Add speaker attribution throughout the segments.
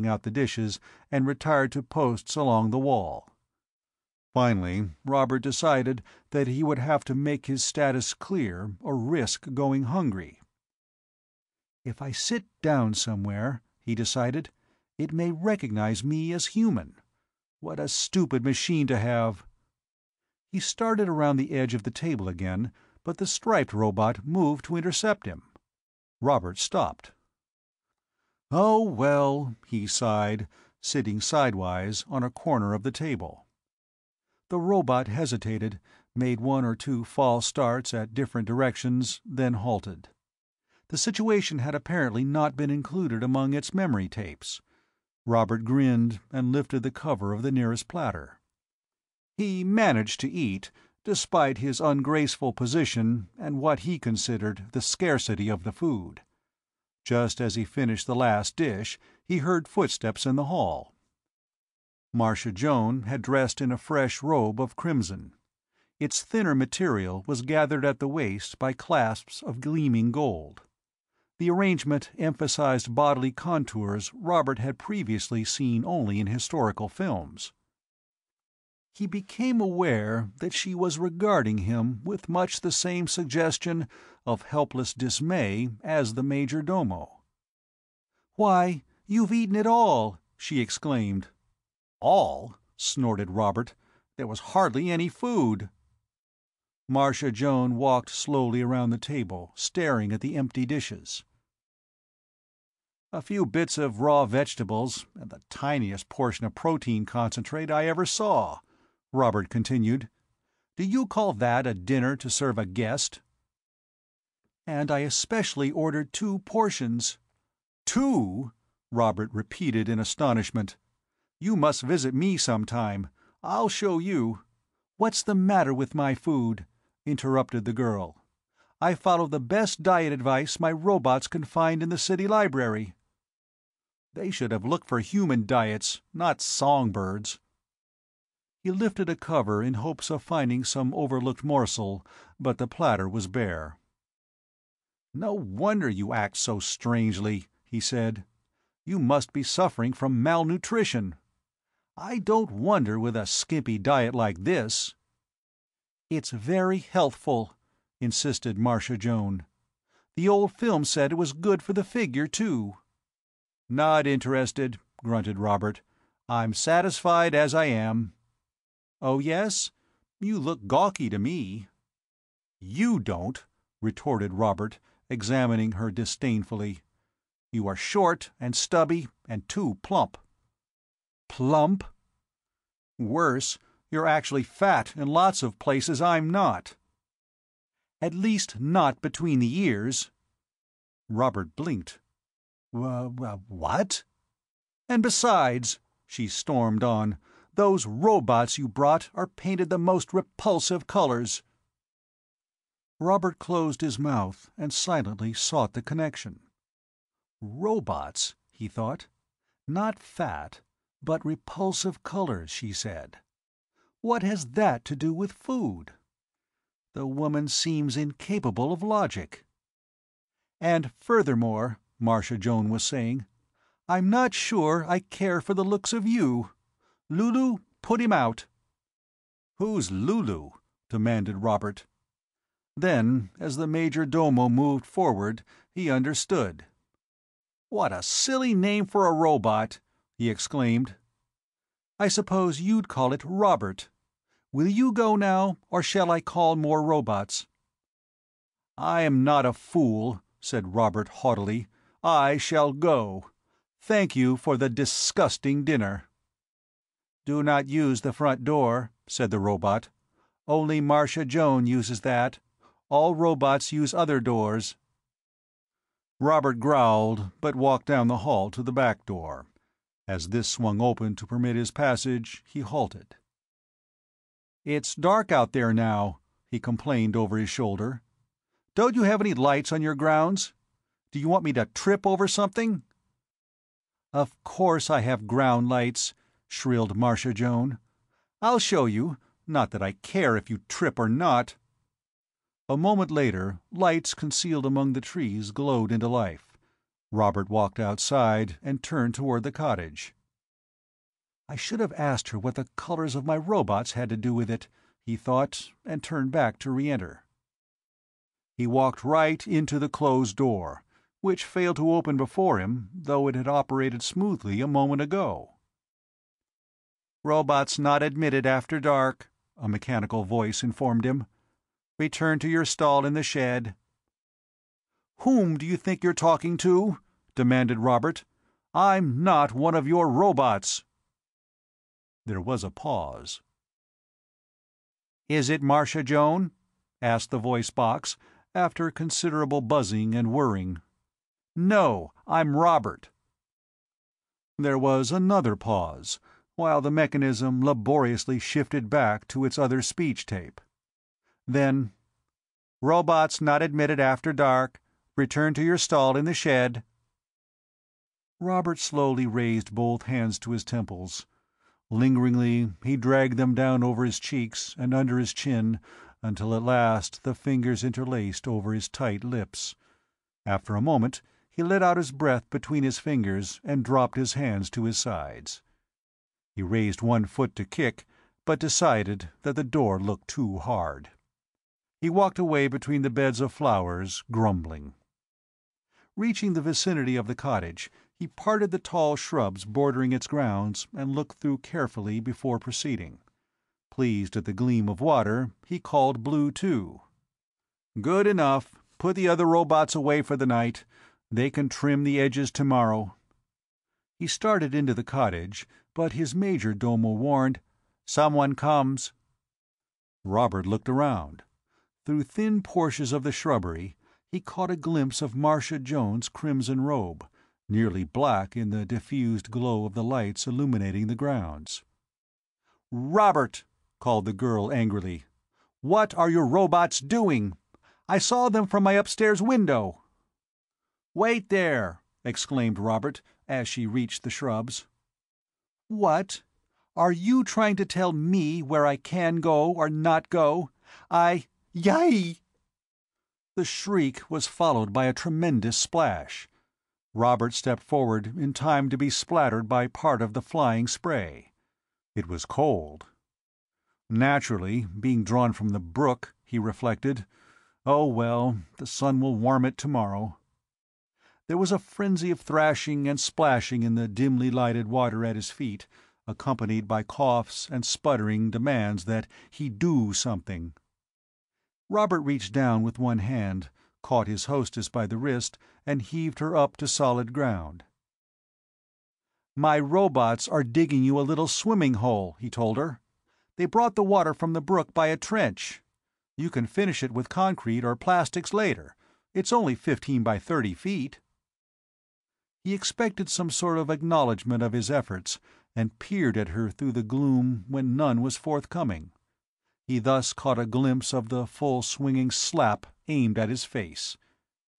Speaker 1: out the dishes and retired to posts along the wall. Finally, Robert decided that he would have to make his status clear or risk going hungry. "If I sit down somewhere," he decided, "it may recognize me as human. What a stupid machine to have." He started around the edge of the table again, but the striped robot moved to intercept him. Robert stopped. "Oh, well," he sighed, sitting sidewise on a corner of the table. The robot hesitated, made one or two false starts at different directions, then halted. The situation had apparently not been included among its memory tapes. Robert grinned and lifted the cover of the nearest platter. He managed to eat, despite his ungraceful position and what he considered the scarcity of the food. Just as he finished the last dish, he heard footsteps in the hall. Marcia Joan had dressed in a fresh robe of crimson. Its thinner material was gathered at the waist by clasps of gleaming gold. The arrangement emphasized bodily contours Robert had previously seen only in historical films. He became aware that she was regarding him with much the same suggestion of helpless dismay as the major domo. "Why, you've eaten it all!" she exclaimed. "All?" snorted Robert. "There was hardly any food." Marcia Joan walked slowly around the table, staring at the empty dishes. "A few bits of raw vegetables, and the tiniest portion of protein concentrate I ever saw," Robert continued. "Do you call that a dinner to serve a guest?" "And I especially ordered 2 portions." "2?" Robert repeated in astonishment. "You must visit me sometime. I'll show you—" "What's the matter with my food?" interrupted the girl. "I follow the best diet advice my robots can find in the city library." "They should have looked for human diets, not songbirds." He lifted a cover in hopes of finding some overlooked morsel, but the platter was bare. "No wonder you act so strangely," he said. "You must be suffering from malnutrition. I don't wonder with a skimpy diet like this." "It's very healthful," insisted Marcia Joan. "The old film said it was good for the figure, too." "Not interested," grunted Robert. "I'm satisfied as I am." "Oh, yes? You look gawky to me." "You don't," retorted Robert, examining her disdainfully. "You are short and stubby and too plump." "Plump?" "Worse, you're actually fat in lots of places I'm not." "At least not between the ears." Robert blinked. What?" "And besides," she stormed on, "those robots you brought are painted the most repulsive colors." Robert closed his mouth and silently sought the connection. Robots, he thought. Not fat, but repulsive colors, she said. What has that to do with food? The woman seems incapable of logic. "And furthermore," Marcia Joan was saying, "I'm not sure I care for the looks of you. Lulu, put him out." "Who's Lulu?" demanded Robert. Then, as the major domo moved forward, he understood. "What a silly name for a robot!" he exclaimed. "I suppose you'd call it Robert. Will you go now, or shall I call more robots?" "I am not a fool," said Robert haughtily. "I shall go. Thank you for the disgusting dinner." "Do not use the front door," said the robot. "Only Marcia Joan uses that. All robots use other doors." Robert growled, but walked down the hall to the back door. As this swung open to permit his passage, he halted. "It's dark out there now," he complained over his shoulder. "Don't you have any lights on your grounds? Do you want me to trip over something?" "Of course I have ground lights," shrilled Marcia Joan. "I'll show you, not that I care if you trip or not." A moment later, lights concealed among the trees glowed into life. Robert walked outside and turned toward the cottage. I should have asked her what the colors of my robots had to do with it, he thought, and turned back to re-enter. He walked right into the closed door, which failed to open before him, though it had operated smoothly a moment ago. "Robots not admitted after dark," a mechanical voice informed him. "Return to your stall in the shed." "Whom do you think you're talking to?" demanded Robert. "I'm not one of your robots." There was a pause. "Is it Marcia Joan?" asked the voice box, after considerable buzzing and whirring. "No, I'm Robert." There was another pause, while the mechanism laboriously shifted back to its other speech tape. Then, "Robots not admitted after dark. Return to your stall in the shed." Robert slowly raised both hands to his temples. Lingeringly, he dragged them down over his cheeks and under his chin, until at last the fingers interlaced over his tight lips. After a moment, he let out his breath between his fingers and dropped his hands to his sides. He raised one foot to kick, but decided that the door looked too hard. He walked away between the beds of flowers, grumbling. Reaching the vicinity of the cottage, he parted the tall shrubs bordering its grounds and looked through carefully before proceeding. Pleased at the gleam of water, he called Blue too. "Good enough. Put the other robots away for the night. They can trim the edges tomorrow." He started into the cottage, but his major domo warned, "Someone comes." Robert looked around. Through thin portions of the shrubbery, he caught a glimpse of Marcia Jones' crimson robe, nearly black in the diffused glow of the lights illuminating the grounds. "Robert!" called the girl angrily. "What are your robots doing? I saw them from my upstairs window." "Wait there!" exclaimed Robert, as she reached the shrubs. "What? Are you trying to tell me where I can go or not go? Yai!" The shriek was followed by a tremendous splash. Robert stepped forward in time to be splattered by part of the flying spray. It was cold. Naturally, being drawn from the brook, he reflected, "Oh well, the sun will warm it tomorrow." There was a frenzy of thrashing and splashing in the dimly lighted water at his feet, accompanied by coughs and sputtering demands that he do something. Robert reached down with one hand, caught his hostess by the wrist, and heaved her up to solid ground. "My robots are digging you a little swimming hole," he told her. "They brought the water from the brook by a trench. You can finish it with concrete or plastics later. It's only 15 by 30 feet." He expected some sort of acknowledgment of his efforts, and peered at her through the gloom when none was forthcoming. He thus caught a glimpse of the full swinging slap aimed at his face.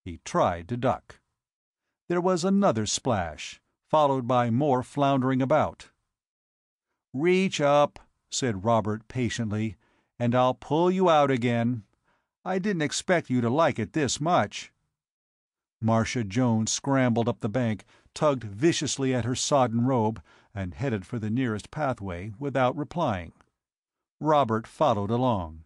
Speaker 1: He tried to duck. There was another splash, followed by more floundering about. "Reach up," said Robert patiently, "and I'll pull you out again. I didn't expect you to like it this much." Marcia Jones scrambled up the bank, tugged viciously at her sodden robe, and headed for the nearest pathway without replying. Robert followed along.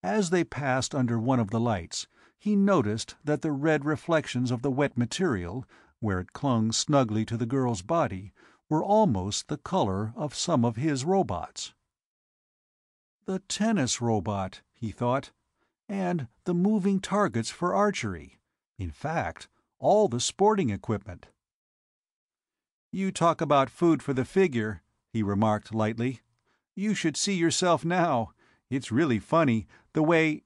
Speaker 1: As they passed under one of the lights, he noticed that the red reflections of the wet material, where it clung snugly to the girl's body, were almost the color of some of his robots. The tennis robot, he thought, and the moving targets for archery. In fact, all the sporting equipment. "You talk about food for the figure," he remarked lightly. "You should see yourself now. It's really funny, the way—"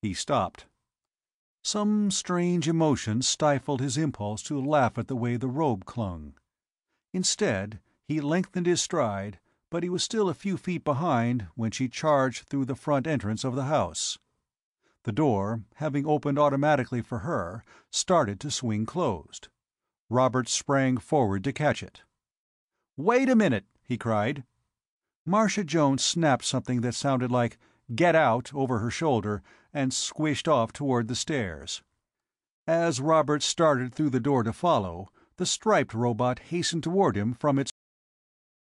Speaker 1: He stopped. Some strange emotion stifled his impulse to laugh at the way the robe clung. Instead, he lengthened his stride, but he was still a few feet behind when she charged through the front entrance of the house. The door, having opened automatically for her, started to swing closed. Robert sprang forward to catch it. "Wait a minute!" he cried. Marcia Jones snapped something that sounded like "Get out!" over her shoulder, and squished off toward the stairs. As Robert started through the door to follow, the striped robot hastened toward him from its